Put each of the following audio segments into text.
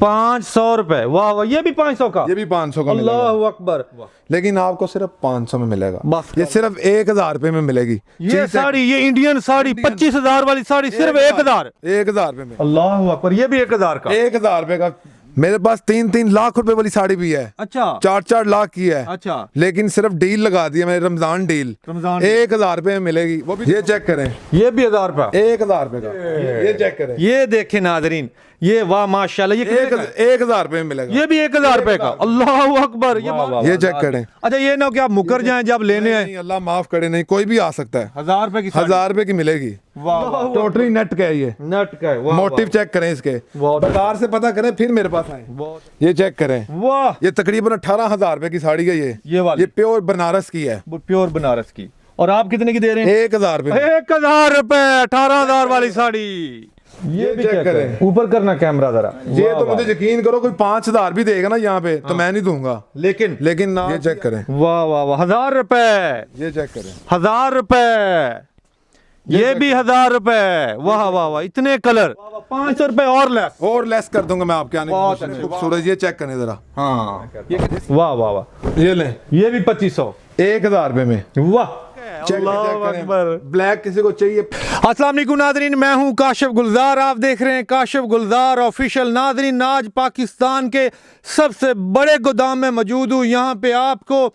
500 रुपए। वाह वाह, ये भी 500 का? ये भी 500 का मिलेगा। अल्लाह अकबर। लेकिन आपको सिर्फ 500 में मिलेगा। बस ये सिर्फ 1000 रुपए में मिलेगी। ये साड़ी, ये इंडियन साड़ी 25,000 वाली साड़ी सिर्फ 1000। 1000 रुपए में। अल्लाह अकबर, ये भी 1000 का? 1000 रुपए का। मेरे पास 3-3 लाख रुपए वाली साड़ी भी है। अच्छा। 4-4 लाख की है। अच्छा। लेकिन सिर्फ डील लगा दी है मैंने, रमजान डील। 1000 रुपए में मिलेगी, वो भी। ये चेक करें, ये भी 1000 रुपए। 1000 रुपए का। ये चेक करें, ये देखें नाजरीन, ये वाह माशाल्लाह, ये 1000 रुपए में मिलेगा। ये भी 1000 रुपए का। अल्लाह अकबर। ये चेक करें। अच्छा, ये ना कि आप मुकर जाएं जब लेने आए। अल्लाह माफ करे, नहीं कोई भी आ सकता है। 1000 रुपए की? 1000 रुपए की मिलेगी। टोटली नेट का है ये। नेट का है। मोटिव चेक करें इसके, बाजार से पता करें फिर मेरे पास आए। ये चेक करें। वाह, ये तकरीबन 18,000 रुपए की साड़ी है। ये वाली? ये प्योर बनारस की है। प्योर बनारस की। और आप कितने की दे रहे हैं? 1000 रुपए। 1000 रुपए, 18,000 वाली साड़ी। ये भी चेक करें। ऊपर करना कैमरा जरा। ये तो मुझे यकीन करो, कोई 5000 भी देगा ना यहाँ पे तो मैं नहीं दूंगा। लेकिन ना, ये चेक करें। वाह वाह वाह, 1000 रुपए। ये चेक करें, 1000 रुपए। ये भी 1000 रुपए। वाह वाह वाह, इतने कलर। 500 रुपए और लेस कर दूंगा मैं आपके आने। खूबसूरत। ये चेक करें जरा। हाँ, वाह वाह वाह। ये लें, ये भी 2500। 1000 रुपए में। वाह, ब्लैक किसी को चाहिए। अस्सलाम वालेकुम नादरीन, मैं हूं काशिफ गुलजार। आप देख रहे हैं काशिफ गुलजार ऑफिशियल। नादरीन, आज पाकिस्तान के सबसे बड़े गोदाम में मौजूद हूं। यहाँ पे आपको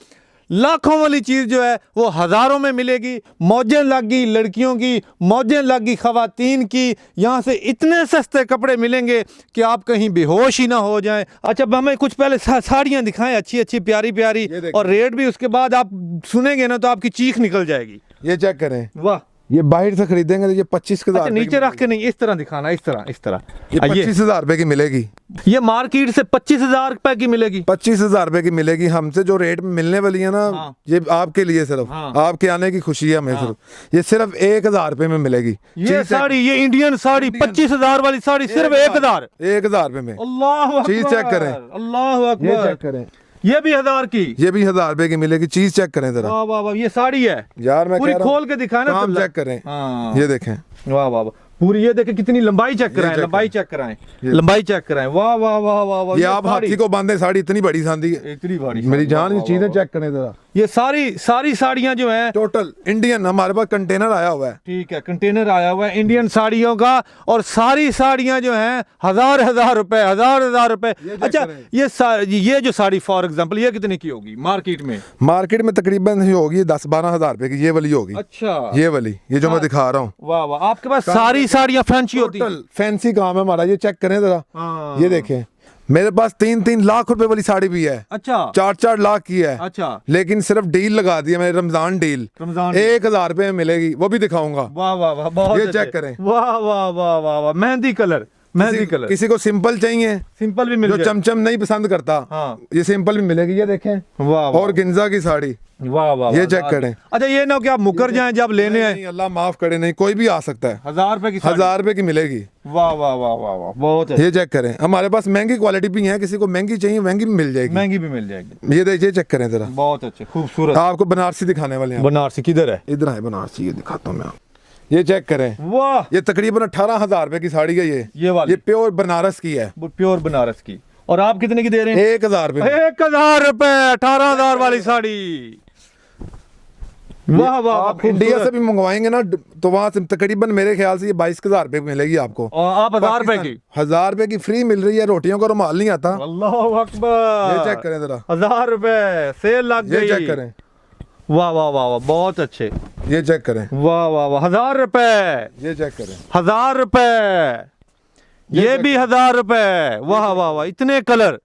लाखों वाली चीज़ जो है वो हज़ारों में मिलेगी। मौजें लग गई लड़कियों की, मौजें लग गई ख़वातीन की। यहाँ से इतने सस्ते कपड़े मिलेंगे कि आप कहीं बेहोश ही ना हो जाएं। अच्छा, हमें कुछ पहले साड़ियाँ दिखाएं, अच्छी अच्छी प्यारी प्यारी, और रेट भी उसके बाद आप सुनेंगे ना तो आपकी चीख निकल जाएगी। ये चेक करें। वाह, ये बाहर से खरीदेंगे तो ये 25,000। अच्छा, नीचे रख के नहीं, इस तरह दिखाना, इस तरह ये 25,000 रुपए की मिलेगी। ये मार्केट से 25,000 रुपए की मिलेगी। 25,000 रुपए की मिलेगी। हमसे जो रेट मिलने वाली है ना, हाँ। ये आपके लिए सिर्फ, आपके आने की खुशी है हमें। सिर्फ ये सिर्फ 1000 रुपए में मिलेगी। ये साड़ी, ये इंडियन साड़ी 25,000 वाली साड़ी सिर्फ 1000 रुपए में। अल्लाह चीज चेक करें। अल्लाह अकबर। ये चेक करें। ये भी 1000 की। ये भी 1000 रुपए की मिलेगी। चीज चेक करें जरा। वाह वाह वाह, ये साड़ी है यार, मैं पूरी खोल के दिखाना। काम चेक करें। ये देखें। वाह वाह वाह, पूरी ये देखें कितनी लंबाई चेक कराएं, लंबाई चेक कराएं, लंबाई चेक कराएं। वाह वाह वाह वाह वाह, ये आप हाथी को बांधे साड़ी इतनी बड़ी सांदी है, इतनी बड़ी मेरी जान। ये चीजें चेक करें जरा। ये सारी साड़ियां जो हैं टोटल इंडियन, हमारे पास कंटेनर आया हुआ है। ठीक है, कंटेनर आया हुआ है इंडियन साड़ियों का। और सारी साड़ियां जो हैं 1000 रुपए, 1000 रुपए। अच्छा, ये जो साड़ी फॉर एग्जांपल ये कितने की होगी मार्केट में? मार्केट में तकरीबन होगी 10-12 हजार रुपए की। ये वाली होगी। अच्छा, ये वाली, ये जो मैं दिखा रहा हूँ। वाह वाह, आपके पास सारी साड़ियां फैंसी होती हैं? फैंसी काम है हमारा। ये चेक करें जरा। ये देखें, मेरे पास 3-3 लाख रुपए वाली साड़ी भी है। अच्छा। 4-4 लाख की है। अच्छा। लेकिन सिर्फ डील लगा दी है मैंने, रमजान डील। 1000 रुपए में मिलेगी, वो भी दिखाऊंगा। वाह वाह वाह, बहुत ये चेक करें। वाह वाह वाह वाह वाह, मेहंदी कलर। किसी को सिंपल चाहिए, सिंपल भी मिल जो चमचम नहीं पसंद करता, ये सिंपल भी मिलेगी। ये देखें। वाह, और गिंजा की साड़ी। वाह वाह, ये चेक करें। अच्छा, ये ना कि आप मुकर जाएं जब लेने आए। अल्लाह माफ करे, नहीं कोई भी आ सकता है। 1000 रुपए की? 1000 रुपए की मिलेगी। वाह वाह वाह वाह वाह, बहुत है। ये चेक करें। हमारे पास महंगी क्वालिटी भी है, किसी को महंगी चाहिए महंगी भी मिल जाएगी। महंगी भी मिल जाएगी। ये देखिए, चेक करें जरा। बहुत अच्छे, खूबसूरत। आपको बनारसी दिखाने वाले हैं। बनारसी किधर है? इधर है बनारसी, ये दिखाता हूँ मैं। ये चेक करें। वाह, ये तकरीबन 18,000 रुपए की साड़ी है। ये वाली? ये प्योर बनारस की है। प्योर बनारस की। और आप कितने की दे रहे हैं? 1000 रुपए। 1000 रुपए, 18,000 वाली साड़ी। वाह वाह, आप इंडिया से भी मंगवाएंगे ना तो वहां से तकरीबन मेरे ख्याल से ये 22,000 रुपए मिलेगी आपको। और आप 1000 रुपए की? 1000 रुपए की फ्री मिल रही है। रोटियों का रुमाल नहीं आता। अल्लाह अकबर। ये चेक करें जरा। 1000 रुपए सेल लग गई। ये चेक करें। वाह वाह वाह वाह, बहुत अच्छे। ये चेक करें। वाह वाह वाह, 1000 रुपए। ये चेक करें। 1000 रुपए। ये भी 1000 रुपए। वाह वाह वाह, इतने कलर।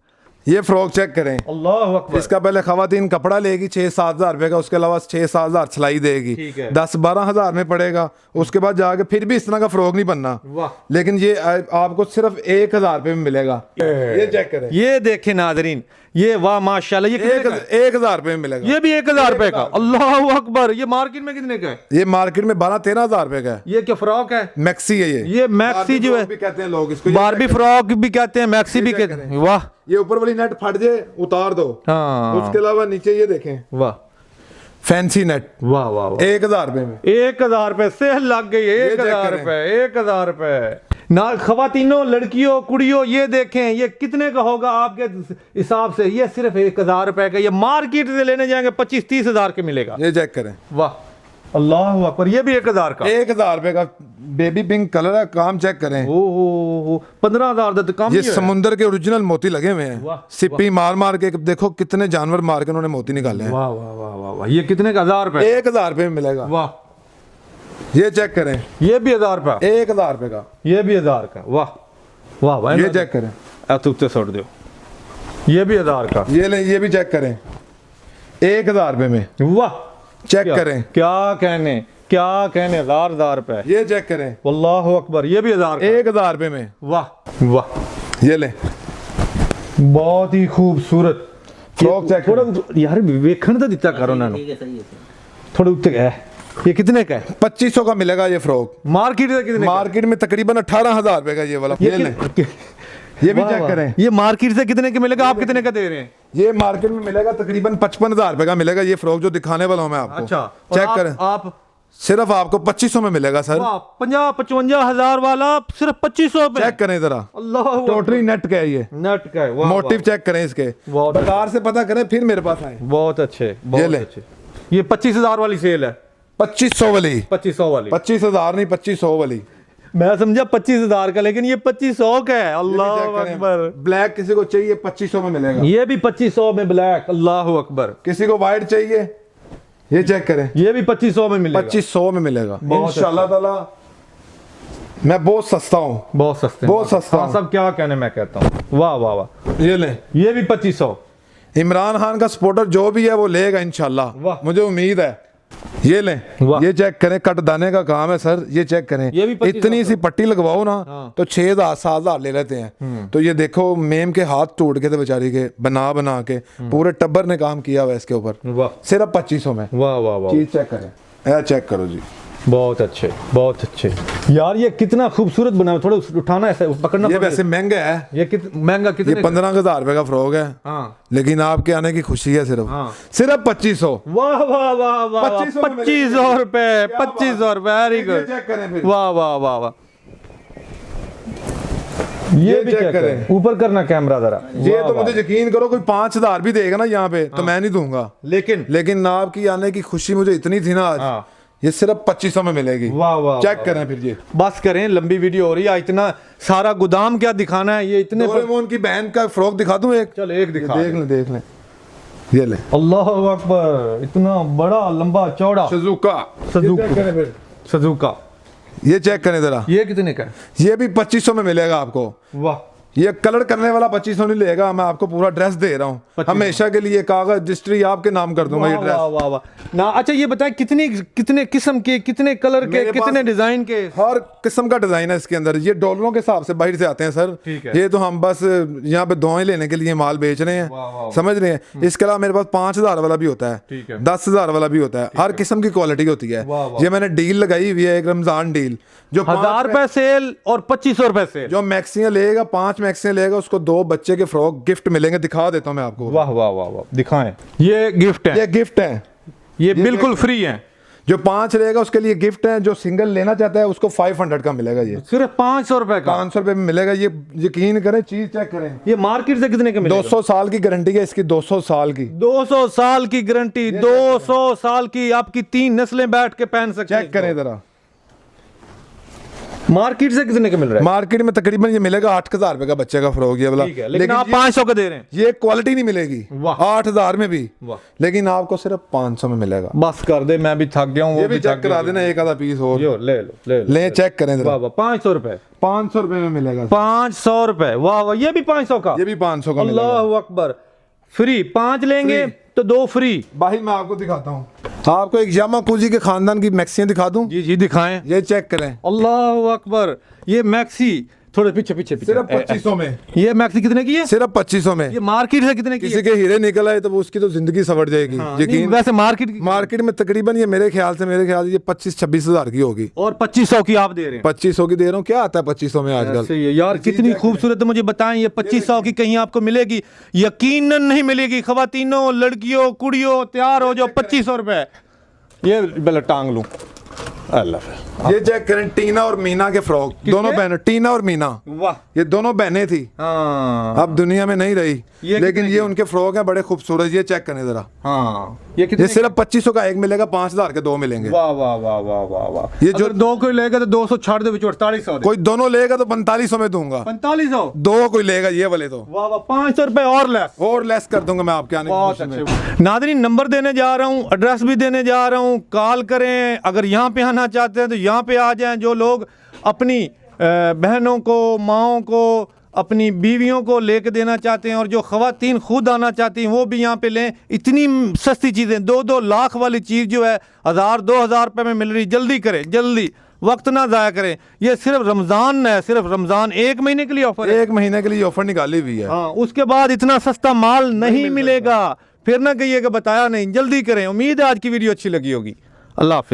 ये फ्रॉक चेक करें। अल्लाह अकबर। इसका पहले खवातीन कपड़ा लेगी 6-7 हजार रुपए का, उसके अलावा 6-7 हजार सिलाई देगी, 10-12 हजार में पड़ेगा। उसके बाद जाके फिर भी इस तरह का फ्रॉक नहीं बनना। लेकिन ये आपको सिर्फ 1000 रुपए में मिलेगा। ये चेक करें। ये देखें नाजरीन, ये वाह माशाल्लाह, ये 1000 रुपए में मिलेगा। ये भी 1000 रुपए का। अल्लाह अकबर। ये मार्केट में कितने का है? ये मार्केट में 12-13 हजार रुपए का है। ये क्या फ्रॉक है? मैक्सी है। ये मैक्सी जो है, कहते हैं लोग इसको, बारबी फ्रॉक भी कहते हैं, मैक्सी भी कहते हैं। वाह, ये ऊपर वाली नेट फट जाए उतार दो। हाँ। उसके अलावा नीचे ये देखें। वाह, फैंसी नेट। वाह वाह, 1000 रुपए में। 1000 रुपए सेल लग गई है। 1000 रुपए, 1000 रुपए। ना खवातीनों लड़कियों कुड़ियों, ये देखें ये कितने का होगा आपके हिसाब से? ये सिर्फ 1000 रुपए का, ये मार्केट से लेने जाएंगे 25-30 हजार के मिलेगा। ये चेक करें, वाह अल्लाह अकबर, ये भी 1000 का, 1000 रुपए का बेबी पिंक कलर है। काम चेक करें, ओ 15,000 तो कम ये ही है। समुंदर के ओरिजिनल मोती लगे हुए वाह, हैं, सिप्पी मार मार के देखो कितने जानवर मार के उन्होंने मोती निकाले हैं। वाह वाह वाह वाह वाह, ये कितने का? 1000 रुपए। 1000 रुपए में मिलेगा। वाह, ये चेक करें, ये भी 1000 रुपए, 1000 रुपए का, ये भी 1000 का। वाह वाह भाई, ये चेक करें, तुत्ते छोड़ दो, ये भी 1000 का। ये ले, ये भी चेक करें 1000 रुपए में। वाह, चेक क्या- करें, क्या कहने 1000 रुपए। ये चेक करें अल्लाह अकबर, ये भी 1000 का। 1000 रुपए में। वाह वाह, ये ले, बहुत ही खूबसूरत फ्रॉक चेक थोड़ा यार वेखण तो दिता करो ना, थोड़ा उत्ते है। ये कितने का है? 2500 का मिलेगा ये फ्रॉक। मार्केट से कितने का? मार्केट में तकरीबन 18,000 रुपए का ये वाला। ये ये ले, कि- ये भी वाह, चेक वाह। करें, ये मार्केट से कितने का मिलेगा? आप कितने का दे रहे हैं? ये मार्केट में मिलेगा तकरीबन 55,000 रुपए का मिलेगा ये फ्रॉक जो दिखाने वाला हूं मैं आपको। अच्छा, और चेक करें, आप सिर्फ आपको 2500 में मिलेगा सर। 50-55 हजार वाला सिर्फ 2500 पे। चेक करें जरा, अल्लाह टोटली नेट का है ये। नट का है। वाह, मोटिव वाह। चेक करें इसके, बहुत बाजार से पता करें फिर मेरे पास आए। बहुत अच्छे, बहुत ले। अच्छे। ये 25,000 वाली सेल है। 2500 वाली, 2500 वाली 25,000 नहीं 2500 वाली। मैं समझा 25,000 का, लेकिन ये 2500 का है। अल्लाह चेक करें, अकबर, ब्लैक किसी को चाहिए 2500 में मिलेगा। ये भी 2500 में ब्लैक। अल्लाह अकबर, किसी को व्हाइट चाहिए, ये चेक करें, ये भी 2500 में मिलेगा। 2500 में मिलेगा बहुत इंशाल्लाह ताला। मैं बहुत सस्ता हूँ, बहुत सस्ते, बहुत सस्ता। हाँ, सब क्या कहने मैं कहता हूँ। वाह वाह वाह, ये लें। ये भी 2500। इमरान खान का सपोर्टर जो भी है वो लेगा इंशाल्लाह, वाह। मुझे उम्मीद है। ये लें, वाह। ये चेक करें, कट दाने का काम है सर। ये चेक करें, ये भी 2500 इतनी सी पट्टी लगवाओ ना हाँ। तो 6,000-7,000 ले लेते हैं। तो ये देखो मेम के हाथ टूट के थे बेचारी के, बना बना के पूरे टब्बर ने काम किया हुआ है इसके ऊपर, वाह सिर्फ 2500 में। वाह वाह वाह, चीज चेक करें, ऐ चेक करो जी, बहुत अच्छे, बहुत अच्छे। यार ये कितना खूबसूरत बना है। थोड़ा उठाना ऐसे पकड़ना ये पड़ेगा। वैसे महंगा है, ये महंगा ये कितने का? 15,000 रुपए का फ्रॉक है, हाँ लेकिन आपके आने की खुशी है सिर्फ हाँ। सिर्फ 2500। वाह वाह वाह वाह, 2500 में 2500 रुपए, क्या बात 2500 रुपए, वेरी ये गुड। चेक करें फिर, वाह वाह वाह वाह, ये भी चेक चेक करें। करें, ऊपर करना कैमरा जरा। ये वाह, तो वाह। मुझे यकीन करो कोई 5,000 भी देगा ना यहाँ पे तो मैं नहीं दूंगा, लेकिन आपकी आने की खुशी मुझे इतनी थी ना आज, हाँ। ये सिर्फ 2500 में मिलेगी। वाह वाह, चेक वाह। करें फिर ये बस करें, लंबी वीडियो हो रही है। इतना सारा गोदाम क्या दिखाना है? ये इतने डोरेमोन की बहन का फ्रॉक दिखा दूं एक? चल एक दिखा। देख लें, ये ले, अल्लाह अकबर, इतना बड़ा लंबा चौड़ा सुजुका। सुजुका। ये चेक करें फिर, सजुका। ये चेक करें जरा, ये कितने का है? ये भी 2500 में मिलेगा आपको। वाह, ये कलर करने वाला 2500 नहीं लेगा, मैं आपको पूरा ड्रेस दे रहा हूँ 2500। हमेशा के लिए, कागज रजिस्ट्री आपके नाम कर दूंगा ये वाह ड्रेस। वाह वाह वाह। ना अच्छा ये बताएं कितने किस्म के, कितने कलर के, मेरे कितने पास- डिजाइन के? हर किस्म का डिजाइन है इसके अंदर। ये डॉलरों के हिसाब से बाहर से आते हैं सर, ठीक है। ये तो हम बस यहाँ पे दुआएं लेने के लिए माल बेच रहे वाह, वाह, हैं, वाह। समझ रहे हैं। इसके अलावा मेरे पास 5,000 वाला भी होता है, ठीक है। 10,000 वाला भी होता है, हर किस्म की क्वालिटी होती है। वाह, वाह। ये मैंने डील लगाई हुई है, एक रमजान डील, जो 1000 रुपए सेल और 2500 रुपए सेल। जो मैक्सियां लेगा, 5 मैक्सियां लेगा, उसको 2 बच्चे के फ्रॉक गिफ्ट मिलेंगे। दिखा देता हूँ मैं आपको, वाह वाह वाह वाह, दिखाएं। ये गिफ्ट है, ये गिफ्ट है। ये बिल्कुल फ्री है। जो 5 लेगा उसके लिए गिफ्ट है, जो सिंगल लेना चाहता है उसको 500 का मिलेगा। ये सिर्फ 500 रुपए का। 500 रुपए में मिलेगा। ये यकीन करें, चीज चेक करें, ये मार्केट से कितने का मिलेगा? 200 साल की गारंटी है इसकी, 200 साल की। 200 साल की गारंटी, 200 साल की, आपकी 3 नस्लें बैठ के पहन सकते हैं। चेक करें जरा, मार्केट से कितने का मिल रहा है? मार्केट में तकरीबन ये मिलेगा 8,000 रुपए का बच्चे का फ्रॉक ये वाला, ठीक है, लेकिन आप 500 का दे रहे हैं। ये क्वालिटी नहीं मिलेगी वाह। 8,000 में भी, वाह। लेकिन आपको सिर्फ 500 में मिलेगा। बस कर दे, मैं भी थक गया हूँ। ये भी चेक करा देना, एक आधा पीस और यो, ले लो ले लो। ले, चेक करें वाह जरा, वाह, 500 रुपए, 500 रुपए में मिलेगा। 500 रुपए। वाह वाह, ये भी 500 का। ये भी 500 का मिलेगा। अल्लाह अकबर, फ्री 5 लेंगे तो 2 फ्री। भाई मैं आपको दिखाता हूँ, आपको एक यामा कुजी के खानदान की मैक्सियां दिखा दूं। जी जी दिखाएं। ये चेक करें, अल्लाह अकबर, ये मैक्सी थोड़े पीछे पीछे पीछे। सिर्फ 2500 में, ये मैक्सी कितने की है? सिर्फ 2500 में। ये मार्केट से कितने की किसी है? के हीरे निकल आए तो वो उसकी तो जिंदगी सवर जाएगी। नहीं, यकीन, वैसे मार्केट की मार्केट में तकरीबन ये मेरे ख्याल से ये 25-26 हजार की होगी। और 2500 की आप दे रहे हैं। 2500 की दे रहा हूँ, क्या आता है 2500 में आजकल। सही है यार, कितनी खूबसूरत है। मुझे बताएं, ये 2500 की कहीं आपको मिलेगी? यकीनन नहीं मिलेगी। खवातीनों, लड़कियों, कुड़ियों, तैयार हो जाओ, 2500 रुपए। ये पहले टांग लूं। अल्लाह। ये चेक करें, टीना और मीना के फ्रॉक, दोनों बहनें, टीना और मीना, वाह, ये दोनों बहनें थी, हाँ अब दुनिया में नहीं रही, लेकिन ये उनके फ्रॉक हैं बड़े खूबसूरत। ये चेक करें जरा, हाँ ये कितने? ये सिर्फ 2500 का एक मिलेगा, 5000 के दो मिलेंगे। वाह वाह वाह वाह वाह वाह। ये जो अगर दो कोई लेगा तो 200 छाड़ दे, 4800 कोई दोनों लेगा तो 4500 में दूंगा, 4500, दो कोई लेगा ये वाले तो वाह वाह, 500 रुपए और लेस कर दूंगा मैं आपके आने बहुत अच्छे। नादरीन, नंबर देने जा रहा हूँ, एड्रेस भी देने जा रहा हूँ, कॉल करें। अगर यहाँ पे आना चाहते हैं तो यहाँ पे आ जाएं। जो लोग अपनी बहनों को, माओं को, अपनी बीवियों को लेके देना चाहते हैं, और जो ख़वातीन खुद आना चाहती हैं वो भी यहाँ पे लें। इतनी सस्ती चीज़ें, 2-2 लाख वाली चीज़ जो है 1000-2000 रुपये में मिल रही। जल्दी करें, जल्दी, वक्त ना ज़ाया करें। ये सिर्फ रमज़ान है, सिर्फ रमज़ान 1 महीने के लिए ऑफर है, 1 महीने के लिए ऑफर निकाली हुई है। हाँ, उसके बाद इतना सस्ता माल नहीं मिलेगा। फिर ना कहिएगा बताया नहीं, जल्दी करें। उम्मीद है आज की वीडियो अच्छी लगी होगी। अल्लाह हाफिज़।